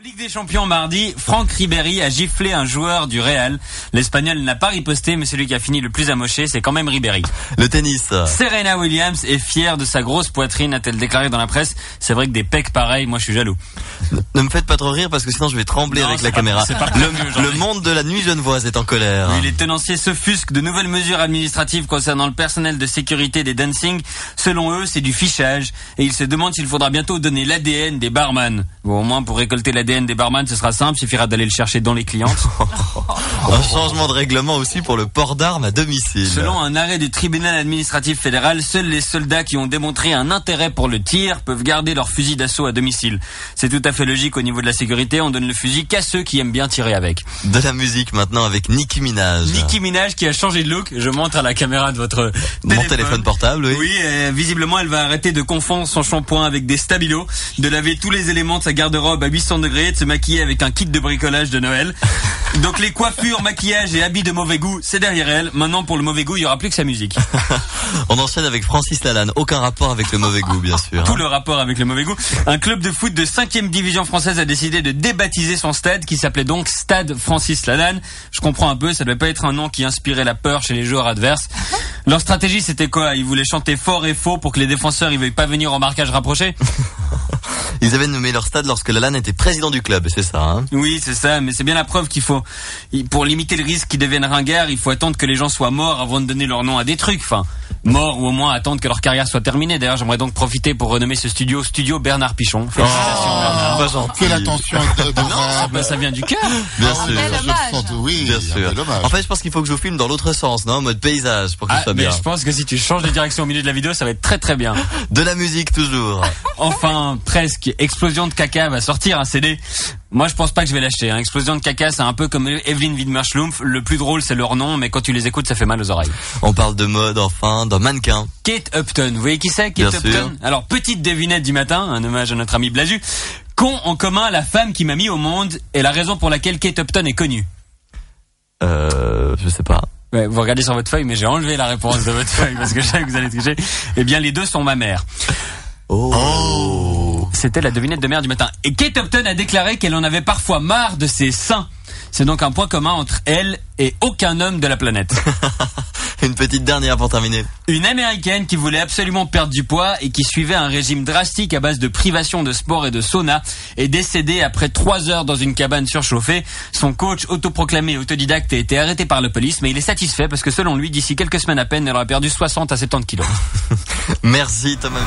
Ligue des Champions mardi, Franck Ribéry a giflé un joueur du Real. L'Espagnol n'a pas riposté, mais celui qui a fini le plus amoché, c'est quand même Ribéry. Le tennis. Serena Williams est fière de sa grosse poitrine, a-t-elle déclaré dans la presse. C'est vrai que des pecs pareils, moi je suis jaloux. Ne me faites pas trop rire parce que sinon je vais trembler avec la caméra. Le monde de la nuit genevoise est en colère. Oui, les tenanciers s'offusquent de nouvelles mesures administratives concernant le personnel de sécurité des dancing. Selon eux, c'est du fichage et ils se demandent s'il faudra bientôt donner l'ADN des barman. Bon, au moins pour récolter l'ADN des barman, ce sera simple, il suffira d'aller le chercher dans les clientes. Un changement de règlement aussi pour le port d'armes à domicile. Selon un arrêt du tribunal administratif fédéral, seuls les soldats qui ont démontré un intérêt pour le tir peuvent garder leur fusil d'assaut à domicile. C'est tout à fait logique au niveau de la sécurité, on donne le fusil qu'à ceux qui aiment bien tirer avec. De la musique maintenant avec Nicki Minaj. Nicki Minaj qui a changé de look, je montre à la caméra de votre téléphone. Mon téléphone portable, oui. Oui, visiblement elle va arrêter de confondre son shampoing avec des stabilos, de laver tous les éléments de sa garde-robe à 800 degrés, de se maquiller avec un kit de bricolage de Noël. Donc les coiffures, maquillage et habits de mauvais goût, c'est derrière elle. Maintenant pour le mauvais goût, il y aura plus que sa musique. On enchaîne avec Francis Lalanne. Aucun rapport avec le mauvais goût, bien sûr. Tout le rapport avec le mauvais goût. Un club de foot de 5e division française a décidé de débaptiser son stade qui s'appelait donc Stade Francis Lalanne. Je comprends un peu, ça devait pas être un nom qui inspirait la peur chez les joueurs adverses. Leur stratégie c'était quoi? Ils voulaient chanter fort et faux pour que les défenseurs ils veuillent pas venir au marquage rapproché. Ils avaient nommé leur stade lorsque Lalanne était président du club, c'est ça, hein? Oui, c'est ça, mais c'est bien la preuve qu'il faut, pour limiter le risque qu'ils deviennent ringards, il faut attendre que les gens soient morts avant de donner leur nom à des trucs, enfin, morts ou au moins attendre que leur carrière soit terminée. D'ailleurs, j'aimerais donc profiter pour renommer ce studio Bernard Pichon. Félicitations, Bernard. Pas gentil. Quelle attention Non, ça vient du cœur. Bien sûr. Oui, bien sûr. En fait, je pense qu'il faut que je vous filme dans l'autre sens, non? En mode paysage, pour que ce soit bien. Mais je pense que si tu changes de direction au milieu de la vidéo, ça va être très très bien. De la musique, toujours. Enfin, presque. Explosion de caca va sortir un CD. Moi, je pense pas que je vais l'acheter. Explosion de caca, c'est un peu comme Evelyn Widmer-Schlumpf. Le plus drôle, c'est leur nom, mais quand tu les écoutes, ça fait mal aux oreilles. On parle de mode, enfin, d'un mannequin. Kate Upton. Vous voyez qui c'est, Kate Upton? Sûr. Alors, petite devinette du matin, un hommage à notre ami Blasu. Qu'ont en commun la femme qui m'a mis au monde et la raison pour laquelle Kate Upton est connue? Je sais pas. Ouais, vous regardez sur votre feuille, mais j'ai enlevé la réponse de votre feuille parce que je savais que vous allez tricher. Eh bien, les deux sont ma mère. C'était la devinette de mère du matin. Et Kate Upton a déclaré qu'elle en avait parfois marre de ses seins. C'est donc un point commun entre elle et aucun homme de la planète. Une petite dernière pour terminer. Une Américaine qui voulait absolument perdre du poids et qui suivait un régime drastique à base de privation de sport et de sauna est décédée après 3 heures dans une cabane surchauffée. Son coach autoproclamé autodidacte a été arrêté par la police, mais il est satisfait parce que selon lui, d'ici quelques semaines à peine, elle aura perdu 60 à 70 kilos. Merci Thomas.